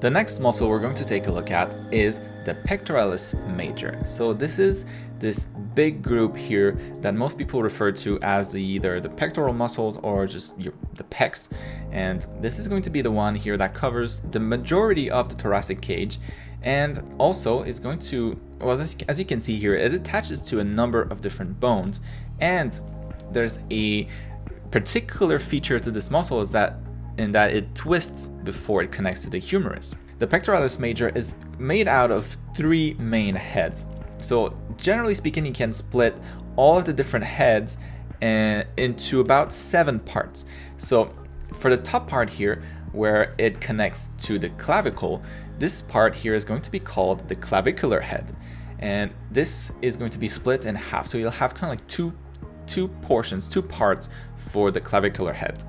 The next muscle we're going to take a look at is the pectoralis major. So this is this big group here that most people refer to as either the pectoral muscles or just the pecs. And this is going to be the one here that covers the majority of the thoracic cage, and also is going to, well, as you can see here, it attaches to a number of different bones. And there's a particular feature to this muscle is that it twists before it connects to the humerus. The pectoralis major is made out of three main heads. So generally speaking, you can split all of the different heads into about 7 parts. So for the top part here, where it connects to the clavicle, this part here is going to be called the clavicular head. And this is going to be split in half. So you'll have kind of like two portions, 2 parts for the clavicular head.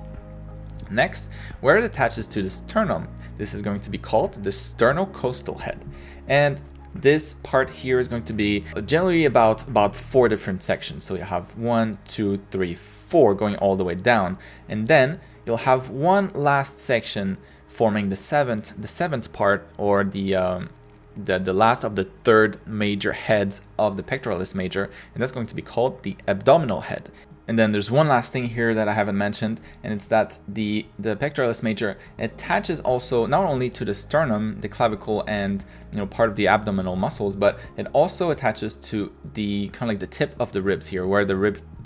Next, where it attaches to the sternum, this is going to be called the sternocostal head. And this part here is going to be generally about 4 different sections. So you have 1, 2, 3, 4 going all the way down. And then you'll have one last section forming the seventh part, or the last of the 3rd major heads of the pectoralis major, and that's going to be called the abdominal head. And then there's one last thing here that I haven't mentioned, and it's that the pectoralis major attaches also not only to the sternum, the clavicle, and part of the abdominal muscles, but it also attaches to the kind of like the tip of the ribs here, where the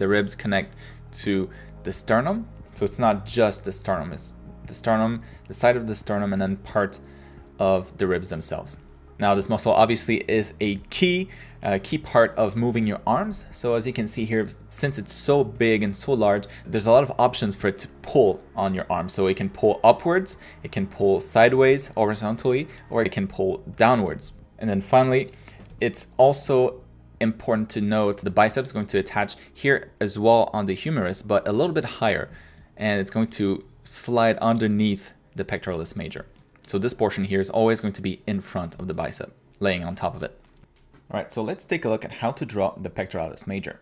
ribs connect to the sternum. So it's not just the sternum; it's the sternum, the side of the sternum, and then part of the ribs themselves. Now, this muscle obviously is a key part of moving your arms. So as you can see here, since it's so big and so large, there's a lot of options for it to pull on your arm. So it can pull upwards, it can pull sideways, horizontally, or it can pull downwards. And then finally, it's also important to note the biceps is going to attach here as well on the humerus, but a little bit higher. And it's going to slide underneath the pectoralis major. So this portion here is always going to be in front of the bicep, laying on top of it. All right, so let's take a look at how to draw the pectoralis major.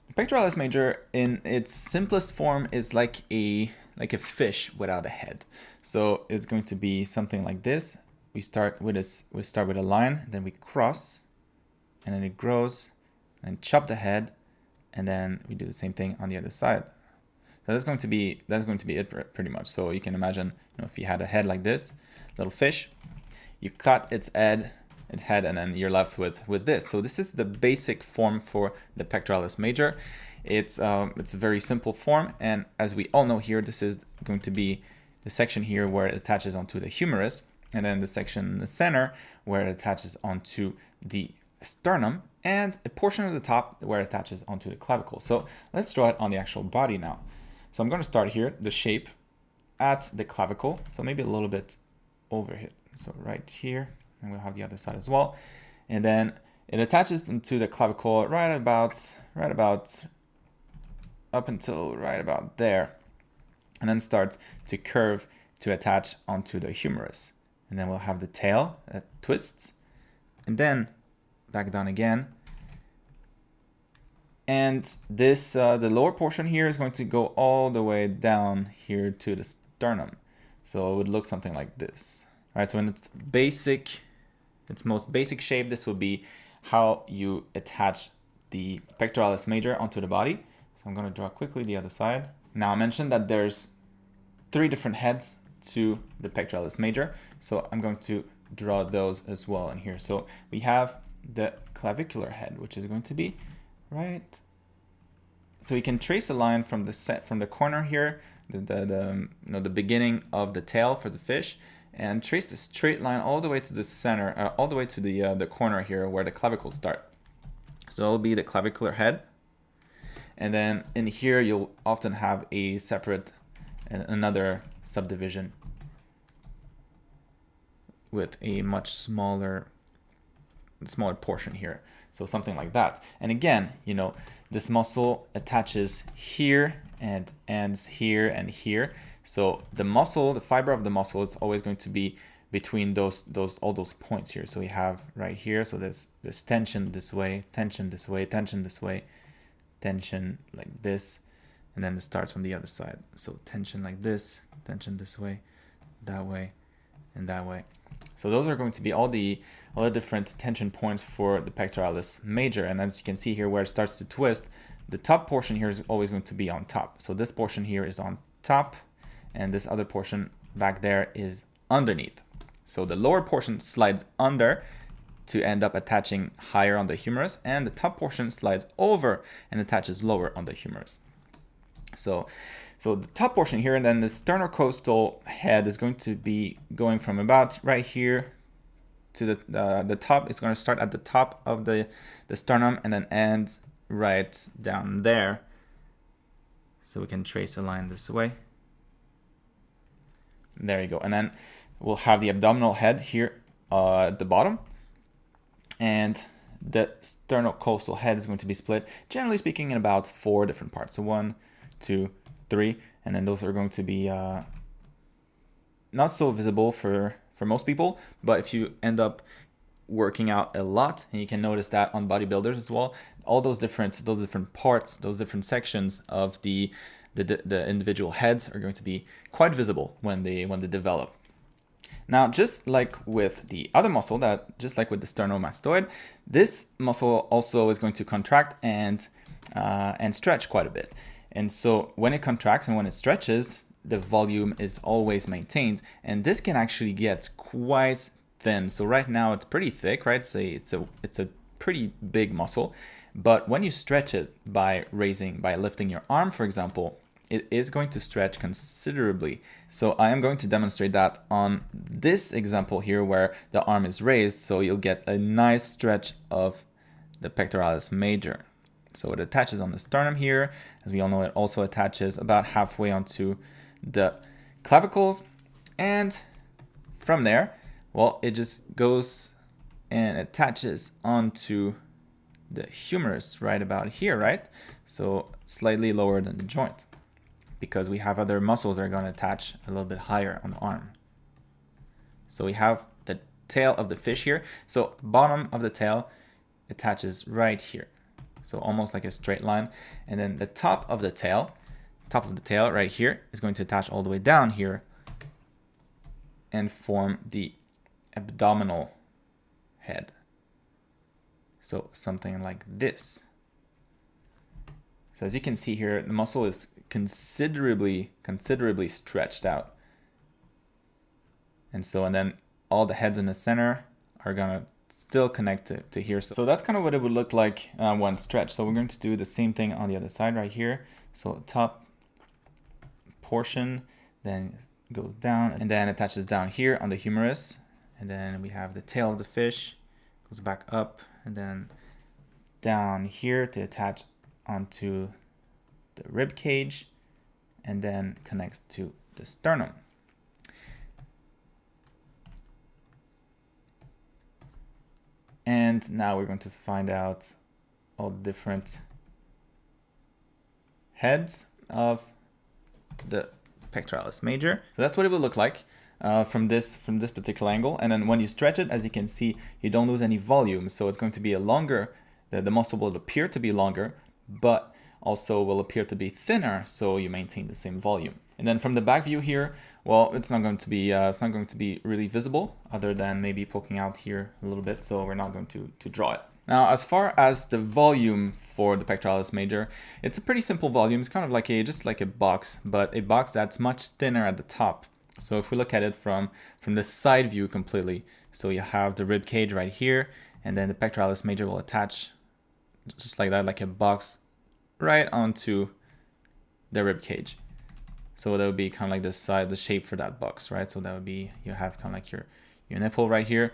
The pectoralis major in its simplest form is like a fish without a head. So it's going to be something like this. We start with a line, then we cross, and then it grows, and chop the head, and then we do the same thing on the other side. So that's going to be it pretty much. So you can imagine, if you had a head like this, little fish, you cut its head, and then you're left with this. So this is the basic form for the pectoralis major. It's a very simple form, and as we all know here, this is going to be the section here where it attaches onto the humerus, and then the section in the center where it attaches onto the sternum, and a portion of the top where it attaches onto the clavicle. So let's draw it on the actual body now. So I'm going to start here, the shape at the clavicle. So maybe a little bit over here. So right here, and we'll have the other side as well. And then it attaches into the clavicle right about up until right about there. And then starts to curve to attach onto the humerus. And then we'll have the tail that twists. And then back down again. And this, the lower portion here is going to go all the way down here to the sternum. So it would look something like this. All right, so in its most basic shape, this would be how you attach the pectoralis major onto the body. So I'm going to draw quickly the other side. Now I mentioned that there's 3 different heads to the pectoralis major. So I'm going to draw those as well in here. So we have the clavicular head, which is going to be right. So you can trace a line from the corner here, the beginning of the tail for the fish, and trace a straight line all the way to the center, all the way to the corner here where the clavicles start. So it'll be the clavicular head, and then in here you'll often have a separate another subdivision with a much smaller portion here. So something like that. And again, this muscle attaches here and ends here and here. So the fiber of the muscle is always going to be between all those points here. So we have right here, so there's tension this way, tension this way, tension this way, tension like this, and then it starts from the other side. So tension like this way, that way, in that way. So those are going to be all the different tension points for the pectoralis major. And as you can see here, where it starts to twist, the top portion here is always going to be on top. So this portion here is on top, and this other portion back there is underneath. So the lower portion slides under to end up attaching higher on the humerus, and the top portion slides over and attaches lower on the humerus. So the top portion here, and then the sternocostal head is going to be going from about right here to the top. It's going to start at the top of the sternum and then end right down there. So we can trace a line this way. There you go. And then we'll have the abdominal head here at the bottom. And the sternocostal head is going to be split, generally speaking, in about 4 different parts. So 1, 2, 3, and then those are going to be not so visible for most people, but if you end up working out a lot, and you can notice that on bodybuilders as well, all those different parts, those different sections of the individual heads are going to be quite visible when they develop. Now, just like with the other muscle, just like with the sternomastoid, this muscle also is going to contract and stretch quite a bit. And so when it contracts and when it stretches, the volume is always maintained, and this can actually get quite thin. So right now it's pretty thick, right? It's a pretty big muscle, but when you stretch it by lifting your arm, for example, it is going to stretch considerably. So I am going to demonstrate that on this example here where the arm is raised, so you'll get a nice stretch of the pectoralis major. So it attaches on the sternum here. As we all know, it also attaches about halfway onto the clavicles. And from there, well, it just goes and attaches onto the humerus right about here, right? So slightly lower than the joint, because we have other muscles that are going to attach a little bit higher on the arm. So we have the tail of the fish here. So bottom of the tail attaches right here. So almost like a straight line. And then the top of the tail right here is going to attach all the way down here and form the abdominal head. So something like this. So as you can see here, the muscle is considerably stretched out. And then all the heads in the center are gonna still connect to here. So that's kind of what it would look like when stretched. So we're going to do the same thing on the other side right here. So top portion then goes down and then attaches down here on the humerus. And then we have the tail of the fish, goes back up and then down here to attach onto the rib cage and then connects to the sternum. And now we're going to find out all the different heads of the pectoralis major. So that's what it would look like from this particular angle. And then when you stretch it, as you can see, you don't lose any volume. So it's going to be a longer, the muscle will appear to be longer, but also will appear to be thinner, so you maintain the same volume. And then from the back view here, well, it's not going to be really visible, other than maybe poking out here a little bit. So we're not going to draw it. Now, as far as the volume for the pectoralis major, it's a pretty simple volume. It's kind of like just like a box, but a box that's much thinner at the top. So if we look at it from the side view completely, so you have the rib cage right here, and then the pectoralis major will attach just like that, like a box right onto the rib cage. So that would be kind of like the shape for that box, right? So that would be, you have kind of like your nipple right here,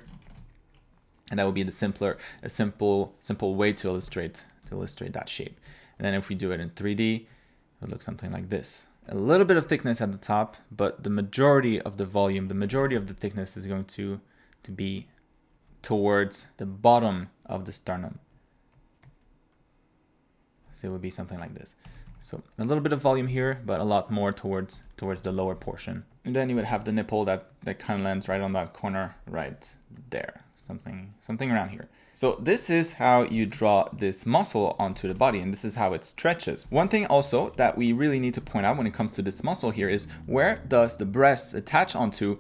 and that would be a simple way to illustrate that shape. And then if we do it in 3D, it would look something like this. A little bit of thickness at the top, but the majority of the volume, the majority of the thickness is going to be towards the bottom of the sternum. So it would be something like this. So a little bit of volume here, but a lot more towards the lower portion. And then you would have the nipple that kind of lands right on that corner right there. something around here. So this is how you draw this muscle onto the body, and this is how it stretches. One thing also that we really need to point out when it comes to this muscle here is where does the breasts attach onto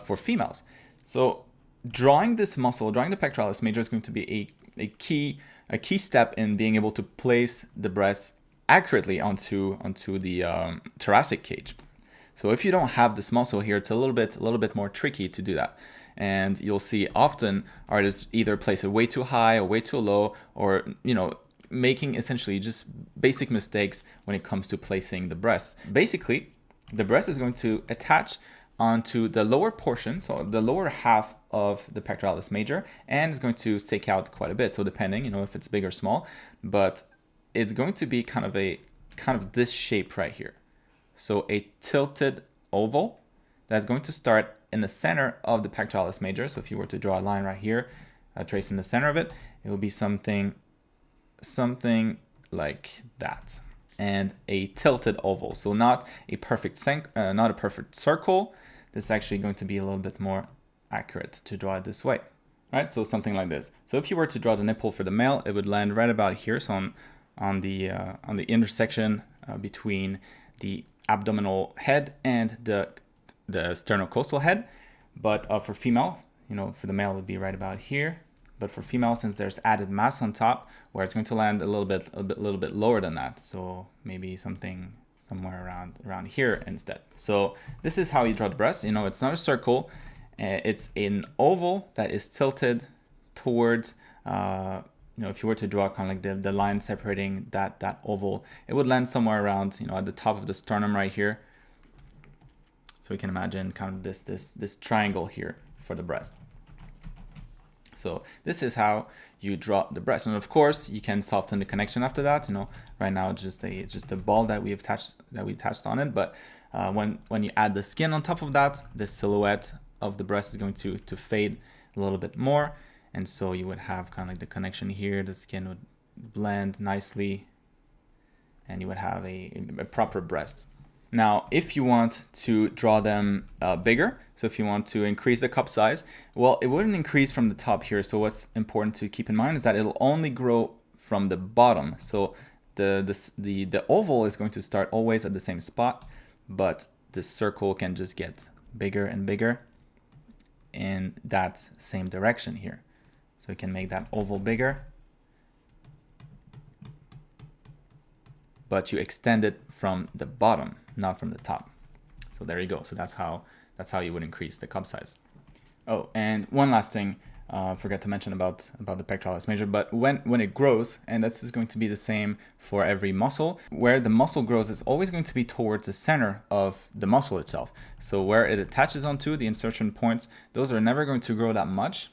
for females. So drawing this muscle, drawing the pectoralis major is going to be a key step in being able to place the breasts accurately onto the thoracic cage. So if you don't have this muscle here, it's a little bit more tricky to do that. And you'll see often artists either place it way too high or way too low, or making essentially just basic mistakes when it comes to placing the breasts. Basically, the breast is going to attach onto the lower portion, so the lower half of the pectoralis major, and it's going to stake out quite a bit. So depending, if it's big or small, but it's going to be kind of this shape right here. So a tilted oval that's going to start in the center of the pectoralis major. So if you were to draw a line right here, tracing the center of it, it will be something like that. And a tilted oval. So not a perfect circle. This is actually going to be a little bit more accurate to draw it this way. Right? So something like this. So if you were to draw the nipple for the male, it would land right about here. So on the intersection between the abdominal head and the sternocostal head. But for female, for the male it would be right about here. But for female, since there's added mass on top, where it's going to land a little bit lower than that. So maybe somewhere around here instead. So this is how you draw the breast. It's not a circle. It's an oval that is tilted towards, if you were to draw kind of like the line separating that oval, it would land somewhere around, at the top of the sternum right here. So we can imagine kind of this triangle here for the breast. So this is how you draw the breast, and of course you can soften the connection after that. Right now it's just a ball that we attached on it. But when you add the skin on top of that, the silhouette of the breast is going to fade a little bit more, and so you would have kind of like the connection here. The skin would blend nicely, and you would have a proper breast. Now, if you want to draw them bigger, so if you want to increase the cup size, well, it wouldn't increase from the top here. So what's important to keep in mind is that it'll only grow from the bottom. So the oval is going to start always at the same spot, but the circle can just get bigger and bigger in that same direction here. So you can make that oval bigger, but you extend it from the bottom, not from the top. So there you go. So that's how you would increase the cup size. Oh, and one last thing, forgot to mention about the pectoralis major, but when it grows, and this is going to be the same for every muscle, where the muscle grows is always going to be towards the center of the muscle itself. So where it attaches onto, the insertion points, those are never going to grow that much.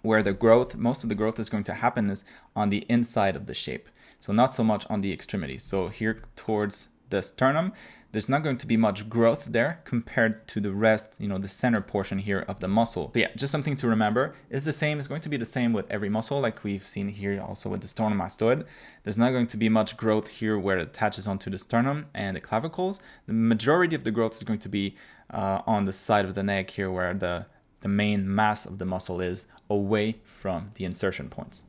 Where most of the growth is going to happen is on the inside of the shape. So not so much on the extremities. So here towards the sternum, there's not going to be much growth there compared to the rest, the center portion here of the muscle. So yeah, just something to remember. It's going to be the same with every muscle, like we've seen here also with the sternomastoid. There's not going to be much growth here where it attaches onto the sternum and the clavicles. The majority of the growth is going to be on the side of the neck here, where the main mass of the muscle is away from the insertion points.